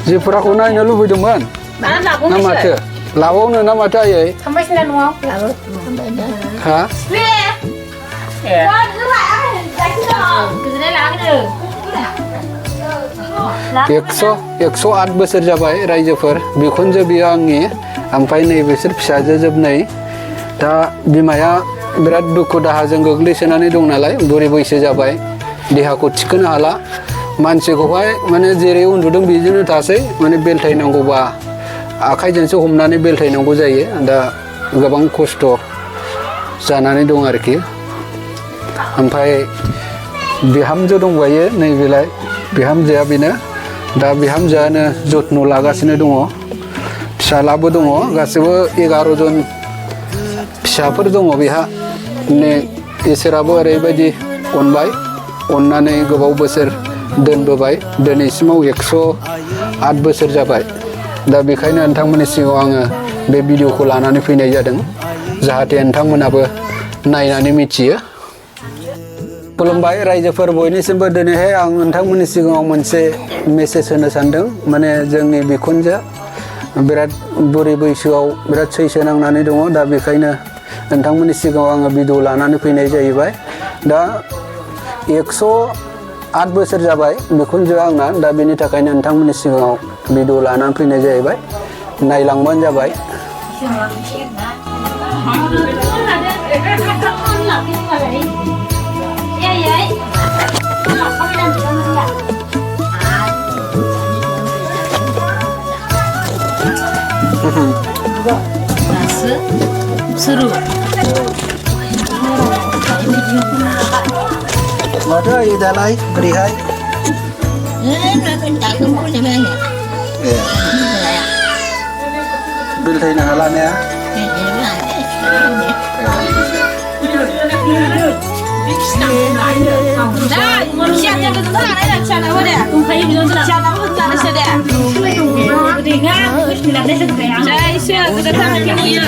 जिफोराखौ नायनो लुबैदोंमोन ना माथो लाबावनो ना माथो आयै थांबायसैना न'आव हा एकस' आठ बोसोर जाबाय रायजोफोर बिखुनजो बियो आंनि ओमफ्राय नै बिसोर फिसाजो जोबनै दा बिमाया बिराद दुखु दाहाजों गोग्लैसोनानै दं नालाय बुरि बैसो जाबाय देहाखौ थिखोनो हाला मानसिखौहाय माने जेरै उन्दुदों बिदिनो थासै माने बेलथायनांगौबा आखाइजोंसो हमनानै बेलथायनांगौ जायो दा गोबां खस्थ' जानानै दं आरोखि ओमफ्राय बिहामजो दंबायो नैबेलाय बिहामजोआ बेनो दा बिहामजोआनो जत्न लागासिनो दङ फिसालाबो दङ गासैबो 11 जन फिसाफोर दङ बेहा इसोराबो ओरैबायदि अनबाय अननानै गोबाव बोसोर दोनबोबाय दिनैसिमाव 108 बोसोर जाबाय दा बेखायनो नोंथांमोननि सिगाङाव आङो बे भिडिअखौ लानानै फैनाय जादों जाहाथे नोंथांमोनाबो नायनानै मिथियो खुलुमबाय रायजोफोर बयनिसिमबो दिनैहाय आं नोंथांमोननि सिगाङाव मोनसे मेसेज होनो सानदों माने जोंनि बिखुनजो बिराद बुरि बैसोआव बिराद सैसो नांनानै दङ दा बेखायनो नोंथांमोननि सिगाङाव आङो भिडिअ लानानै फैनाय जाहैबाय दा 108 बोसोर जाबाय बिखुनजोआ आंना दा बेनि थाखायनो नोंथांमोननि सिगाङाव भिडिअ लानानै फैनाय जाहैबाय नायलांबानो जाबाय seru. Ada ida lai berihai. Bil thay na halan ya. Siapnya betul lah, ada cara apa deh? Kayak bilang cara apa cara sih deh? Saya siap kita tahu ini ya.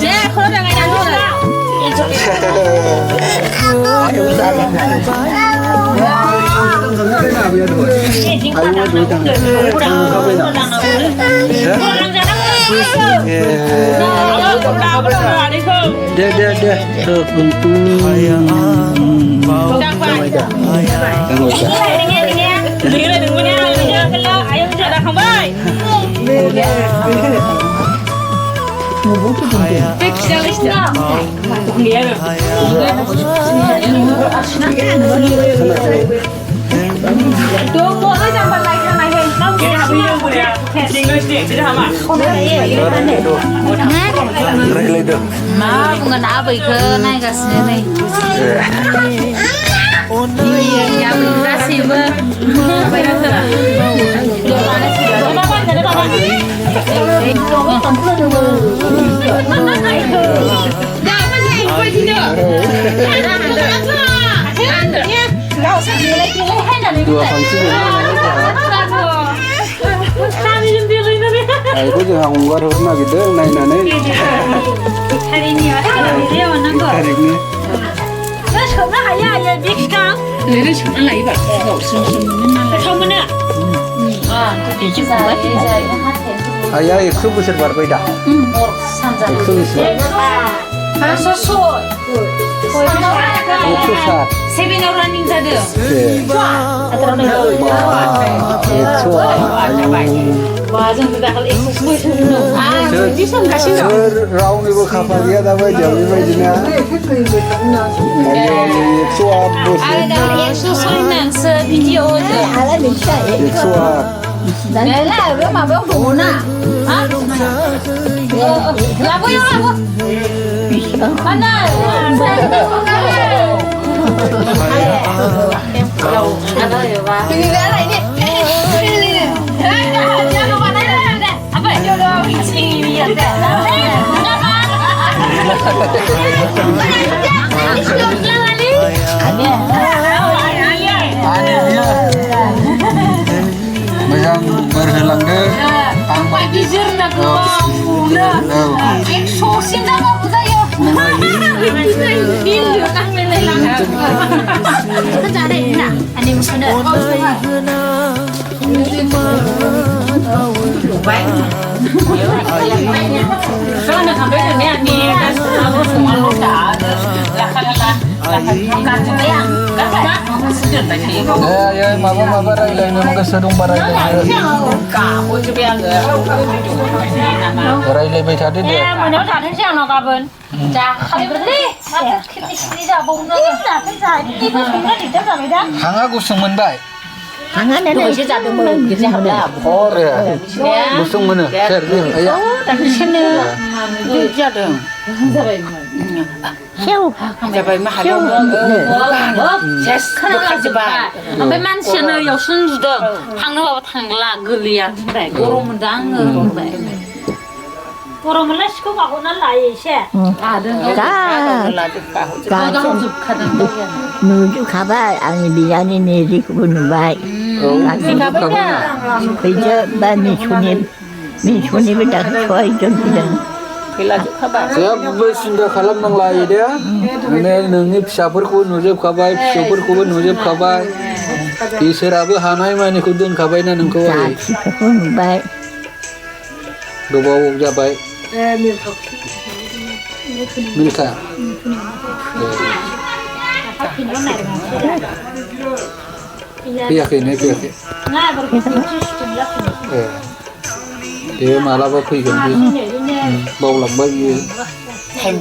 Deh, kalau dah nggak ada. Dia teruntung. Nah, bukan apa itu naik ke sini. Ya, kasih ber. Dua fungsi itu jangan ngomong rumah gitu, naik. Hari ini ada video nanggo. Hari ini. Terus kena ya big kang. Ini cuma lagi pak. Tahu mana? Itu juga Ayah itu besar berbeda. Itu besar. Sesuai. Itu saat. Seven orang yang ada. Itu. Bazen tu dah kalau ikut semua. Bisa nggak sih? Raung ibu kapal dia dapat jam 5 dina. Itu apa? Ada yang susah video tu. Itu apa? Lah, berapa berapa dona? Ah? Lagu yang lagu. Mana? Ada ya pak. Ini ada ini. Jangan lupa ada. Apa? Jodoh ini ada. Megang berhelang deh. Apa dijur nak mula? Sosin dah mau saya. Video kan melelang. Kita cari nak. Ani musuh dah. bay Sao nó không biết được nè, nè, nó có sủng ăn luôn cả. Là kan juga yang kan sudah tadi. Ya, mama railay na magasadong barailay. Cả ôi chú bé người. Railay bay thadi Nè, dia. mà nó thả thế sao nó cả bên. Cha, đi bên đi. Đi ra bùng rồi. Đi ra thế dài, đi bên bùng nó thì chắc là mày đó. Hanga gusung man bay. hangat Tôi ada sẽ ra được mừng, sẽ học được. Hor ya. Gusung mana? Sir dia. Ayah. Tapi sini đi ra được. siêu Giờ vậy mà hai ông sẽ không được bài. Bên man sẽ nơi有孙子的，hàng nó thằng là người liền đấy, cô mình đang người đấy. Cô mình lấy cái bảo nó lại xe. À đừng có cả có không chụp khăn đâu. nuju kabar ani biani neri kubun bai bây giờ ba mi chuni bedak choi jon bidan Siap sudah kalam nang lai dia. Ini nengi pisaporku nujub kabai, pisaporku nujub kabai. Iserabu hanai mani kudun kabai na nengko ka ai. chi kubun bai Dobawu jabai. Milka. Piyakin, piyakin. Dia malah apa pergi kan dia. Bau lambat dia. Thành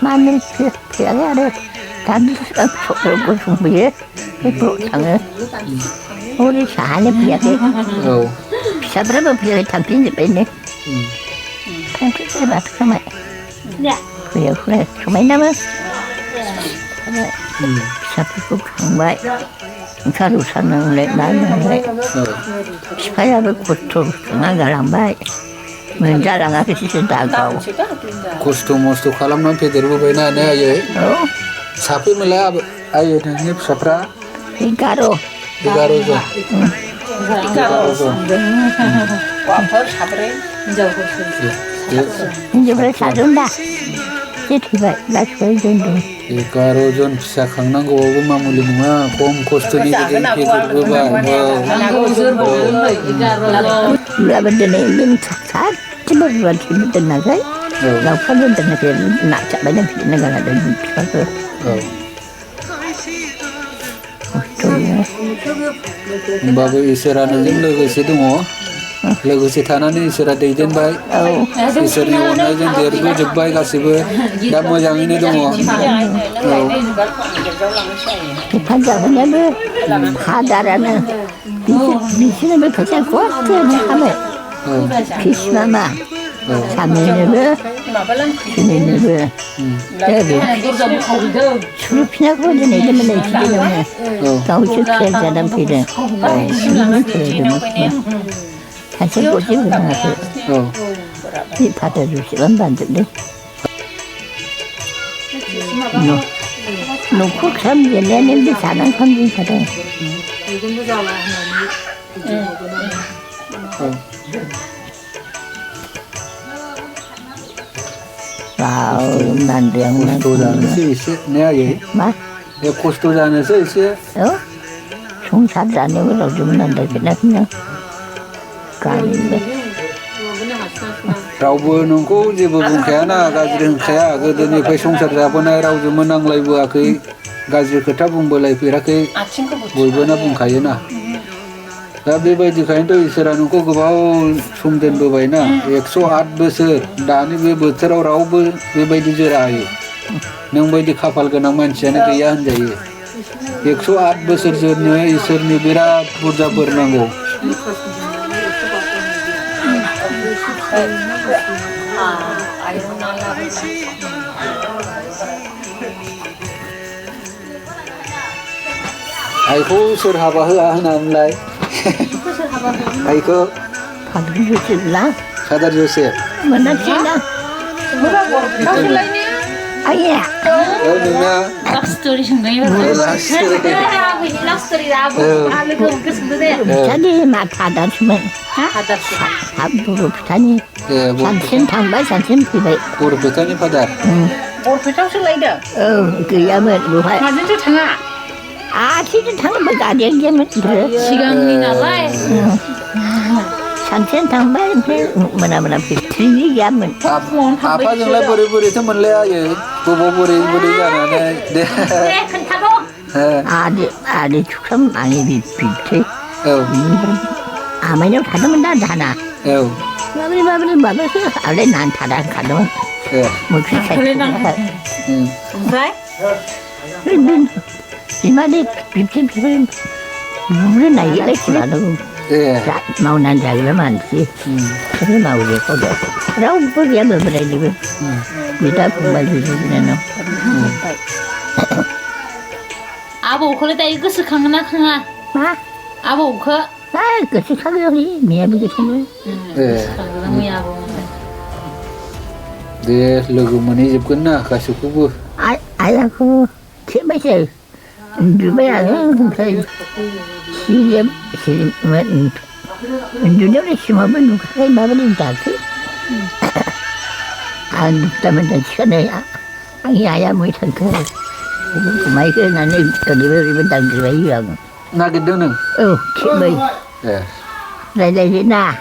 manin pia ada kan sok ko sung bie ke pro tang ori sale pia ke Oh. bisa berapa pia tampin je bene kan ke ba sama Dạ. pia ko sama nama sapi ko kang bai Karu sanang le dan le supaya berkutur ngalang bai menjalang aku sih sedagau Kostum kalam nan peder bu bena ne aye. oh Sapi mela aye ne sapra Hingaro digaro zo. Wafer sabre jauh ke ini bersadunda jadi baik lah supaya jendung Digaro zon bisa kang nang go bu mamuli ma kom kostu ni peder bu ba. Dua benda ni lim saat cuma buat ini tenaga lau kan tenaga nak cak banyak negara dan apa Oh. tu ya Babu isera na jeng logo sidungo. Logo sithana ni isera deiden bai. oh Iseri ona jeng dergu jebbai kasibe. Da mojang ini dungo. panjangnya ber hadarannya bisa berpecah kuat ni kami Oh. kismama samanya ber ini ber jadi suruh pindah kau jadi dia melejit dia Oh. tahu cuci dalam pindah ini pindah hasil bocil dengan tu Oh. ni pada rusi bantu deh no kok sambil ni bisa nang kambing pada Oh. wow nanti yang Kostu jana se ise ne aye. mas Ya kostu jana se ise. oh sungsar jane kalau cuma nanti kita punya kali ni Raubu nungku jebu bungkaya na gajring kaya gede ni pe sungsar japona raubu menang lai bu akai gajri kota bungbolai pirakai boibo na bungkaya na. Da bebaidi kain to isera nungku gobau sumden bebai na 108 बोसोर दानि बे बोथोराव रावबो बेबायदि जोरा आयो नों बायदि खाफाल गोनां मानसियानो गैया होनजायो 108 बोसोर जोरनो इसोरनि बिराद बुरजा बोर नांगौ आइखौ सोर हाबा होआ होनामलाय आइखौ pada rusi lah Sadar Joseph mana sila ayah oh nina love story Sangai last love story 라고 알고 그 순간에 jadi mata dan semua 하다 haburu petani sansin tambah sansin pibai Pur betani padar 뭘 배짱 쓸라이다 oh kiamat luhai 맞은 줄 장아 시즌 타면 뭐 가정이면 그래. 시간이 나라에 산천 당발 뭐나 비틀리기하면 아파정라 보리 저물래요. 보리 자나네. 네. 그래 큰타고 아니 축삼 많이 비틀. 어. 아마냐 가면 나 하나. 마블 알레 난 타다 가면 예. 뭐 그렇게. 그래 난 그래 이마네 비틀 물은 나이가 있지만은 예. mau nan ra cái mà chị cái màu gì có được rau có gì mà bên này đi người ta cũng bao nhiêu nè nó 아보 그래다 이거 스캉나 캉아 má 아보 그 cái gì khác đi mẹ bây giờ không 예. 스캉나 아보 네, 러그머니 집군나 가시고 ai là không thế bây giờ bây giờ không thấy thì mình nếu là chỉ mà mình cái mà mình trả thế anh ta mình đã chơi này anh nhà mới thành cái mấy cái này cái đi bên tầng thì bây giờ 나기도는 chị bây 예. đây thế nào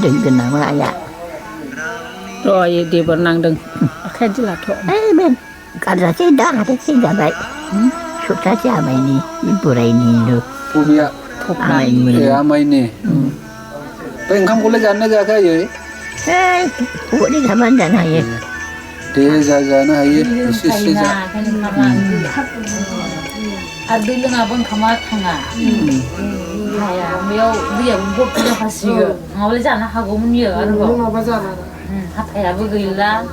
đừng cái nào mà dạ rồi đi bên năng đừng khen chứ là thọ ấy bên cả ra cái đó là cái gì vậy suốt ra cha mày đi đi bữa này đi được 푸미야 mày mình 예 아마이니 뺑캄 콜레 잔나 자가요 에 bữa đi thăm anh này 대자자나 하예 시시자 아들은 아번 가마 탕아 하야 매우 위에 뭐 그냥 하시고 원래잖아 하고 문 여. 알고 하파야 버글라